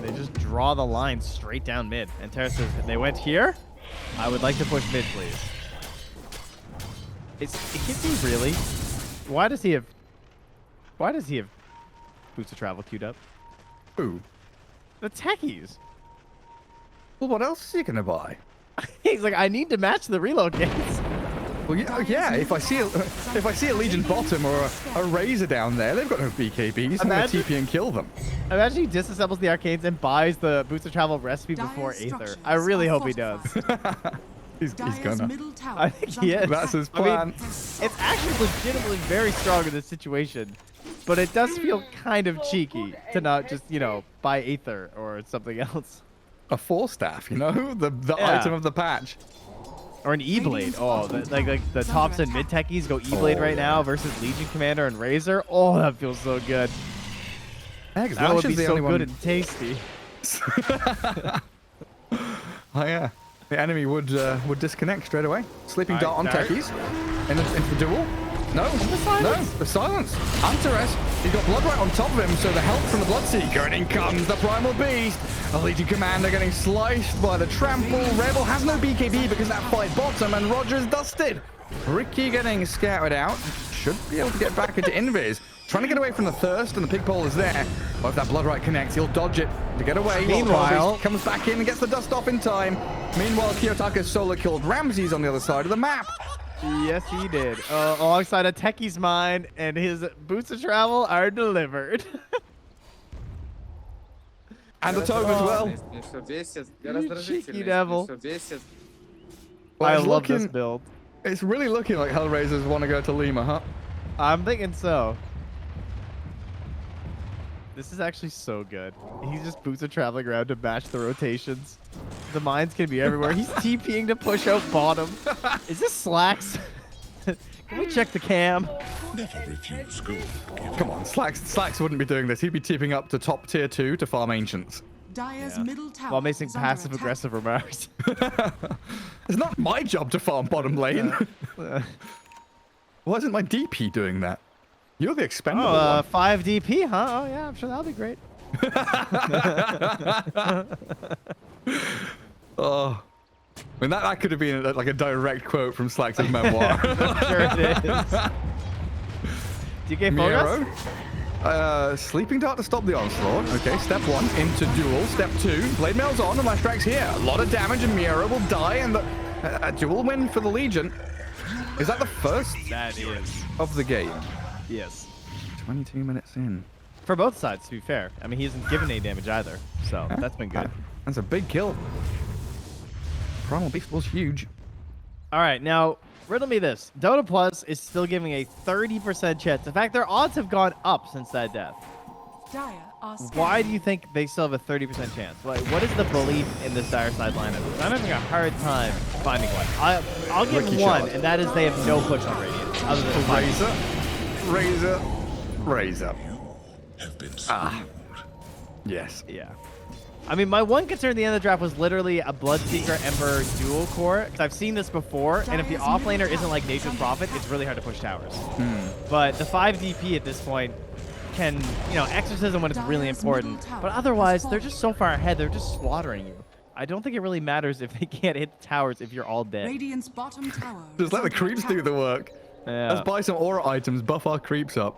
They just draw the line straight down mid. And Terra says, they went here? I would like to push mid, please. Is he really? Why does he have Boots of Travel queued up? Ooh. The Techies. Well, what else is he gonna buy? He's like, I need to match the relocates. Well, yeah. If I see a Legion bottom or a Razor down there, they've got no BKBs. I'm gonna TP and kill them. Imagine he disassembles the arcades and buys the Boots of Travel recipe before Aether. I really hope he does. he's gonna. I think he is. That's his plan. I mean, it's actually legitimately very strong in this situation, but it does feel kind of cheeky to not just, buy Aether or something else. A 4-staff, the Yeah. item of the patch. Or an E-Blade. Oh, like the tops and mid techies go E-Blade right now versus Legion Commander and Razor. Oh, that feels so good. Yeah, That would be so good and tasty. Oh yeah, the enemy would disconnect straight away. Sleeping Dart on Dart. techies. into the duel. No, the silence. Hunteress, he's got Blood right on top of him, so the help from the Bloodseeker, and in comes the Primal Beast. The Legion Commander getting sliced by the trample. Rebel has no BKB because that fight bottom, and Roger's dusted. Ricky getting scouted out. Should be able to get back into Invis. Trying to get away from the Thirst, and the Pig Pole is there. But if that Blood Right connects, he'll dodge it to get away. Meanwhile, comes back in and gets the dust off in time. Meanwhile, Kiyotaka solo killed Ramses on the other side of the map. Yes, he did. Alongside a Techie's Mine, and his boots of travel are delivered. And the Tome as well. Cheeky devil. Well, I it's love this looking- build. It's really looking like HellRaisers want to go to Lima, huh? I'm thinking so. This is actually so good. He's just boots of traveling around to match the rotations. The mines can be everywhere. He's TPing to push out bottom. Is this Slacks? Can we check the cam? Come on, Slacks wouldn't be doing this. He'd be tipping up to top tier 2 to farm Ancients. Dire's middle tower While making is under passive attack. aggressive remarks. It's not my job to farm bottom lane. Why isn't my DP doing that? You're the expendable one. 5 DP, huh? Oh, yeah, I'm sure that'll be great. Oh. I mean, that could have been like a direct quote from Slacks' memoir. Sure it is. DK Miro. focus? Sleeping Dart to stop the onslaught. Okay, step 1 into duel. Step 2, Blade Mail's on, and Lash Strike's here. A lot of damage, and Miro will die, and a duel win for the Legion. Is that the first That is. of the game? Yes. 22 minutes in. For both sides, to be fair. I mean, he hasn't given any damage either, so that's been good. That's a big kill. Primal Beast was huge. All right, now, riddle me this. Dota Plus is still giving a 30% chance. In fact, their odds have gone up since that death. Dire are scared. Why do you think they still have a 30% chance? Like, what is the belief in this Darkside lineup? I'm having a hard time finding one. I'll give Ricky one, shot. and that is they have no push on Radiant. Other than Razor. Ah. Yes. Yeah. I mean, my one concern at the end of the draft was literally a Bloodseeker Ember dual core, because I've seen this before, and if the offlaner isn't like Nature's Prophet, it's really hard to push towers. But the 5 DP at this point can, you know, exorcism when it's really important, but otherwise, they're just so far ahead, they're just slaughtering you. I don't think it really matters if they can't hit the towers if you're all dead. Radiant's bottom tower. Just is let the under creeps attack. do the work. Yeah. Let's buy some aura items, buff our creeps up.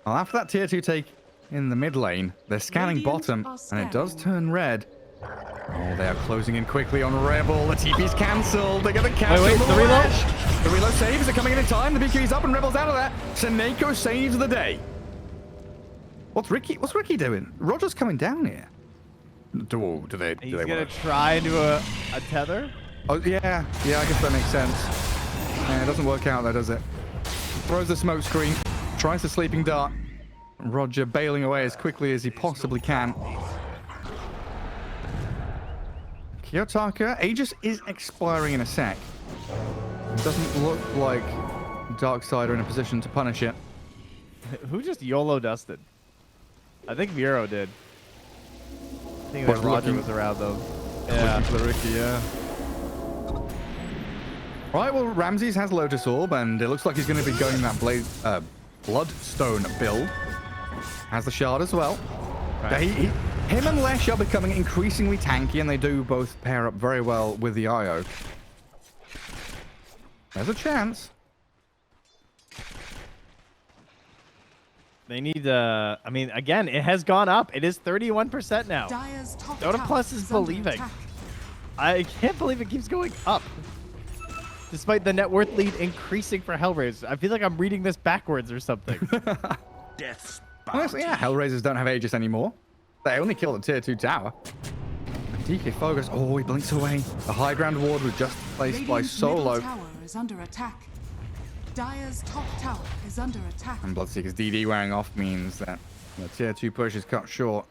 Well, after that tier 2 take in the mid lane, they're scanning Radiant bottom, are and it does scanning. turn red. Oh, they are closing in quickly on Rebel. The TP's cancelled. They get the catch. Wait, on the reload? lash. The reload saves are coming in time. The BQ's up and Rebel's out of there. Seneko saves the day. What's Ricky doing? Roger's coming down here. Do they He's going to wanna- try and do a tether. Oh, yeah, I guess that makes sense. Yeah, it doesn't work out though, does it? Throws the smoke screen, tries the sleeping dart. Roger bailing away as quickly as he possibly can. Kiyotaka, Aegis is expiring in a sec. Doesn't look like Darkside are in a position to punish it. Who just YOLO dusted? I think Miro did. I think What, that Roger looking- was around though. Looking for the Ricky, yeah. Right, well, Ramses has Lotus Orb, and it looks like he's going to be going that Bloodstone build. Has the shard as well. Right. Him and Lesh are becoming increasingly tanky, and they do both pair up very well with the IO. There's a chance. They need, I mean, again, it has gone up. It is 31% now. Dire's top Dota tower Plus is under believing. attack. I can't believe it keeps going up. Despite the net worth lead increasing for HellRaisers. I feel like I'm reading this backwards or something. Honestly, yeah, HellRaisers don't have Aegis anymore. They only killed a tier 2 tower. DK Focus. Oh, he blinks away. The high ground ward was just placed by Radiant's middle Solo. tower is under attack. Dire's top tower is under attack. And Bloodseeker's DD wearing off means that the tier 2 push is cut short.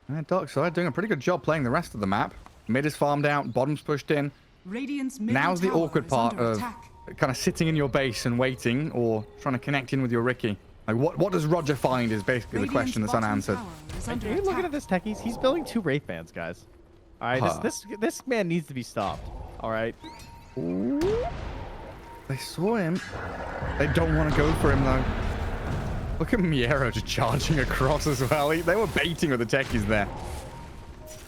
And Darkside doing a pretty good job playing the rest of the map. Mid is farmed out, bottom's pushed in. Radiant's middle Now's the tower awkward is part under of attack. kind of sitting in your base and waiting, or trying to connect in with your Ricky. Like, what does Roger find is basically the Radiant's question that's bottom unanswered. tower is Are under you looking attack. at this, Techies? He's building 2 Wraith Bands, guys. All right, Huh. this man needs to be stopped. All right. Ooh. They saw him. They don't want to go for him, though. Look at Miero just charging across as well. They were baiting with the techies there.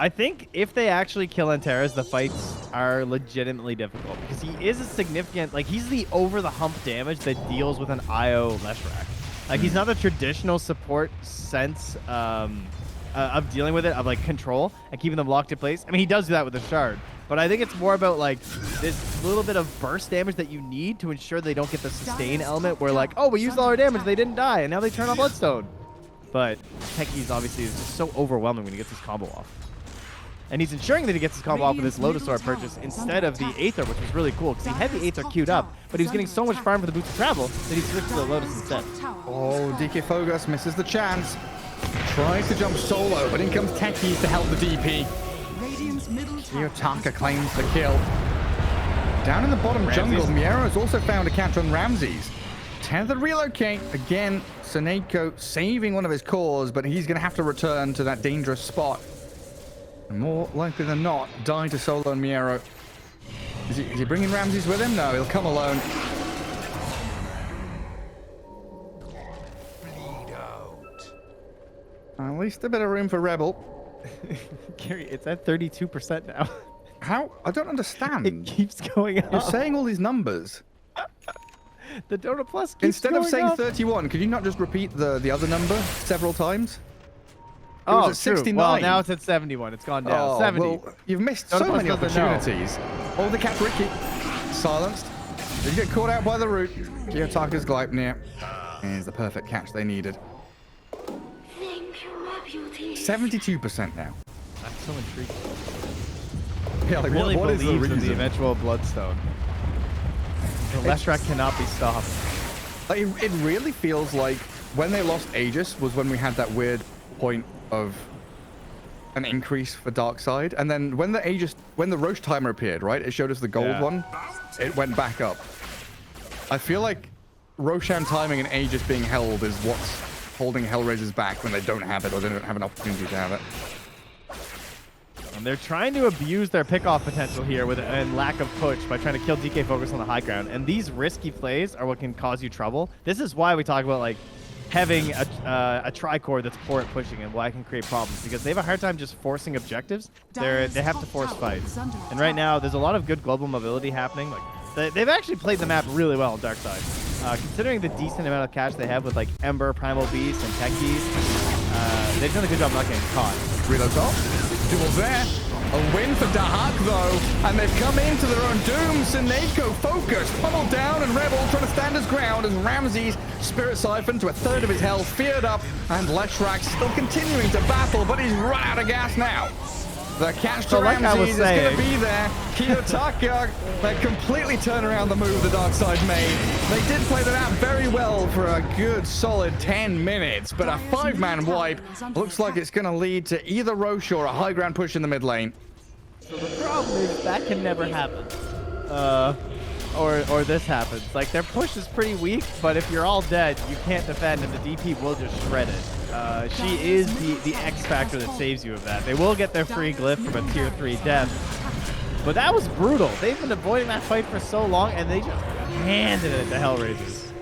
I think if they actually kill Antares, the fights are legitimately difficult because he is a significant, like he's the over the hump damage that deals with an IO Leshrac. Like he's not the traditional support sense of dealing with it, of like control and keeping them locked in place. I mean, he does do that with the shard, but I think it's more about like this little bit of burst damage that you need to ensure they don't get the sustain element where like, oh, we used all our damage, they didn't die, and now they turn on Bloodstone. But Techies obviously is just so overwhelming when he gets his combo off. And he's ensuring that he gets his combo off with his Lotus Sword purchase instead of the Aether, which was really cool because he had the Aether queued up, but he was getting so much farm for the Boots of Travel that he switched to the Lotus instead. Oh, DK Fogus misses the chance. Tries to jump solo, but in comes Techies to help the DP. Kiyotaka claims the kill. Down in the bottom jungle, Miero has also found a catch on Ramses. Tethered relocate. Again, Seneko saving one of his cores, but he's going to have to return to that dangerous spot. And more likely than not, die to Solo and Miero. Is he bringing Ramses with him? No, he'll come alone. Bleed out. At least a bit of room for Rebel. Gary, it's at 32% now. How? I don't understand. It keeps going up. You're saying all these numbers. The Dota Plus keeps Instead of going saying up. 31, could you not just repeat the other number several times? It Oh, was at true. 69. Well, now it's at 71. It's gone down. Oh, 70. well, you've missed Dota so Plus many doesn't know. opportunities. Oh, the catch Ricky. Silenced. Didn't get caught out by the root. Kiyotaka's Gleipnir is the perfect catch they needed. 72% now. I'm so intrigued. Yeah, like Really what is the believes in reason? the eventual Bloodstone. The Leshrac cannot be stopped. Like, it really feels like when they lost Aegis was when we had that weird point of an increase for Darkside, and then when the Roche timer appeared, right, it showed us the gold one, it went back up. I feel like Roshan timing and Aegis being held is what's holding HellRaisers back when they don't have it or they don't have an opportunity to have it. And they're trying to abuse their pick-off potential here with and lack of push by trying to kill DK Focus on the high ground. And these risky plays are what can cause you trouble. This is why we talk about like having a tricore that's poor at pushing and why it can create problems, because they have a hard time just forcing objectives. They have to force fights. And right now, there's a lot of good global mobility happening. Like they've actually played the map really well on Darkside. Considering the decent amount of cash they have with like Ember, Primal Beast, and Techies, they've done a good job not getting caught. Reload top. Duel there. A win for Dahak though, and they've come into their own doom. Seneko focused, pummeled down, and Rebel trying to stand his ground as Ramses Spirit Siphon to a third of his health, feared up, and Leshrac still continuing to battle, but he's run out of gas now. The catch to Ramses is going to be there. Kiyotaka, they completely turn around the move the Darkside made. They did play the map very well for a good solid 10 minutes, but a 5-man wipe looks like it's going to lead to either Roche or a high ground push in the mid lane. So the problem is that can never happen. Or this happens. Like, their push is pretty weak, but if you're all dead, you can't defend, and the DP will just shred it. She is the X factor that saves you of that. They will get their free glyph from a tier 3 death. But that was brutal. They've been avoiding that fight for so long, and they just handed it to HellRaisers.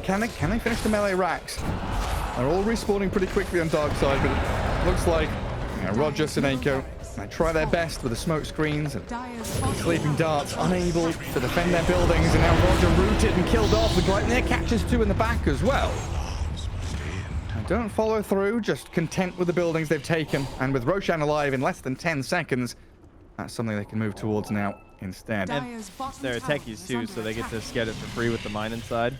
Can they finish the melee racks? They're all respawning pretty quickly on Darkside, but it looks like Roger, Seneko, they try their best with the smoke screens and sleeping darts, unable to defend their buildings, and now Roger rooted and killed off. The Gleipnir catches 2 in the back as well. And don't follow through, just content with the buildings they've taken, and with Roshan alive in less than 10 seconds, that's something they can move towards now instead. And they're techies too, so they get to get it for free with the mine inside.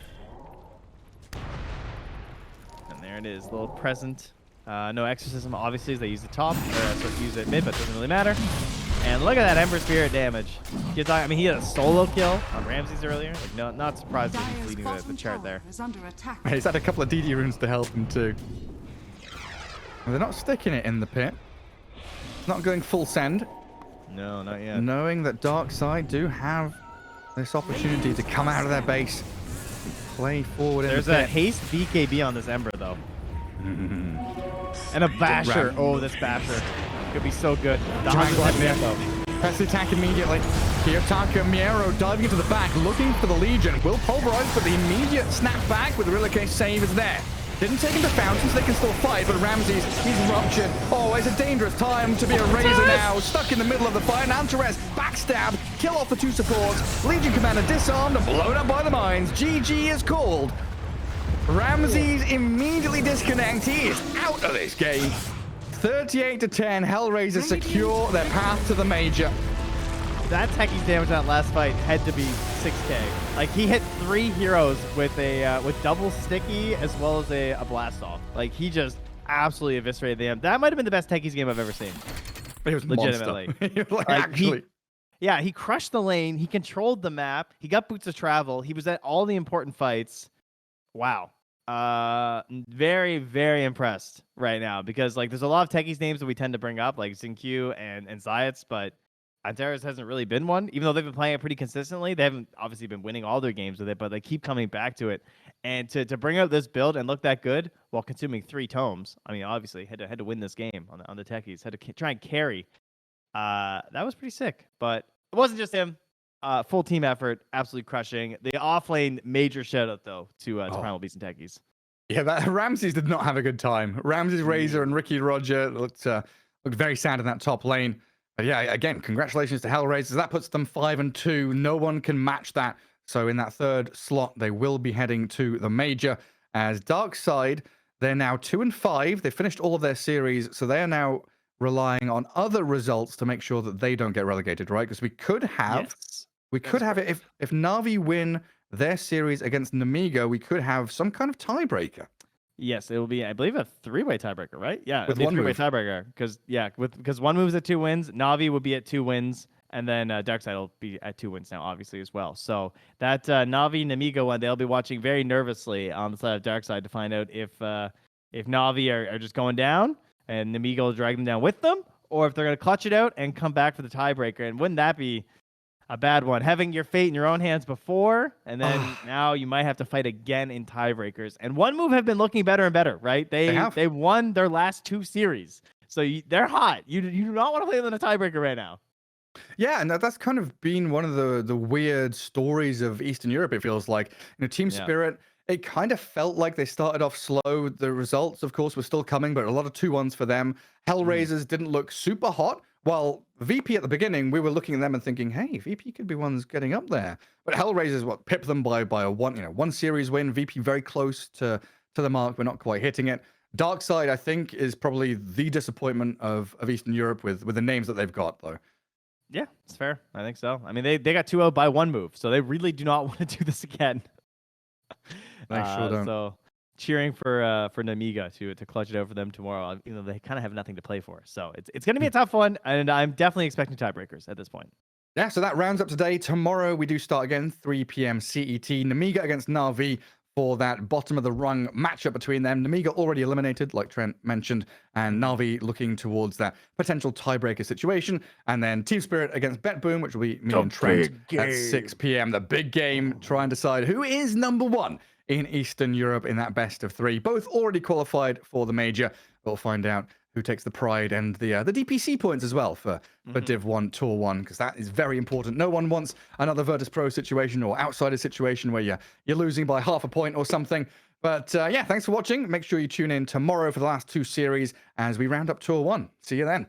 And there it is, little present. No exorcism, obviously, as they use the top, so use it mid, but it doesn't really matter. And look at that Ember Spirit damage. I mean, he had a solo kill on Ramses earlier. Like, not surprised that he's leading the chart there. He's had a couple of DD runes to help him too. They're not sticking it in the pit. Not going full send. No, not yet. Knowing that Darkside do have this opportunity to come out of their base, play forward. There's a haste BKB on this Ember though. And a Basher. Oh, this Basher could be so good. The Giant Hunter's Gleipnir. though. Press the attack immediately. Kiyotaka Miero diving into the back, looking for the Legion. Will pulverize, but the immediate snap back with the Rilke save is there. Didn't take him to Fountains, they can still fight, but Ramses, he's ruptured. Oh, it's a dangerous time to be a Razor now. Stuck in the middle of the fight. And Antares, backstab, kill off the 2 supports. Legion commander disarmed and blown up by the mines. GG is called. Ramses immediately disconnects. He is out of this game. 38-10, HellRaisers secure their path to the major. That Techie's damage on that last fight had to be 6k. Like, he hit 3 heroes with a with double sticky as well as a blast off. Like, he just absolutely eviscerated them. That might have been the best Techie's game I've ever seen. It was legitimately. Actually. He crushed the lane. He controlled the map. He got boots of travel. He was at all the important fights. Wow. Very, very impressed right now because like there's a lot of Techie's names that we tend to bring up like Zinq and Zayats, but Antares hasn't really been one, even though they've been playing it pretty consistently. They haven't obviously been winning all their games with it, but they keep coming back to it. And to bring out this build and look that good while consuming 3 tomes, I mean, obviously had to win this game on the Techies, had to try and carry. That was pretty sick, but it wasn't just him. Full team effort, absolutely crushing. The offlane major shout out though to Primal Beast and Techies. Yeah, that Ramses did not have a good time. Ramses, Razor, and Ricky Roger looked very sad in that top lane. But yeah, again, congratulations to HellRaisers. That puts them 5-2. No one can match that. So in that 3rd slot, they will be heading to the major. As Darkside, they're now 2-5. They finished all of their series, so they are now relying on other results to make sure that they don't get relegated, right? Because we could have, it if Na'Vi win their series against Nemiga, we could have some kind of tiebreaker. Yes, it will be, I believe, a 3-way tiebreaker, right? Yeah, with it'll be a 3-way move. tiebreaker because one move's at 2 wins, Na'Vi would be at 2 wins, and then Darkside will be at 2 wins now, obviously as well. So that Na'Vi Nemiga one, they'll be watching very nervously on the side of Darkside to find out if Na'Vi are just going down and Nemiga will drag them down with them, or if they're going to clutch it out and come back for the tiebreaker. And wouldn't that be a bad one? Having your fate in your own hands before, and then now you might have to fight again in tiebreakers. And one move have been looking better and better, right? They won their last 2 series, so they're hot. You do not want to play them in a tiebreaker right now. Yeah, and that's kind of been one of the weird stories of Eastern Europe. It feels like, Team Spirit. It kind of felt like they started off slow. The results, of course, were still coming, but a lot of 2-1s for them. HellRaisers didn't look super hot. While VP at the beginning, we were looking at them and thinking, hey, VP could be ones getting up there. But HellRaisers, pipped them by a one series win. VP very close to the mark. We're not quite hitting it. Darkside, I think, is probably the disappointment of Eastern Europe with the names that they've got, though. Yeah, it's fair. I think so. I mean, they got 2-0 by 1 move, so they really do not want to do this again. They sure don't. So cheering for Nemiga to clutch it out for them tomorrow. You know, they kind of have nothing to play for, so it's going to be a tough one, and I'm definitely expecting tiebreakers at this point. Yeah, so that rounds up today. Tomorrow we do start again, 3 p.m. CET. Nemiga against Na'Vi for that bottom of the rung matchup between them. Nemiga already eliminated, like Trent mentioned, and Na'Vi looking towards that potential tiebreaker situation. And then Team Spirit against BetBoom, which will be me and Trent at 6 p.m. The big game, try and decide who is number 1 in Eastern Europe in that best of 3. Both already qualified for the major. We'll find out who takes the pride and the DPC points as well for Div 1, Tour 1, because that is very important. No one wants another Virtus Pro situation or outsider situation where you're losing by half a point or something. But yeah, thanks for watching. Make sure you tune in tomorrow for the last 2 series as we round up Tour 1. See you then.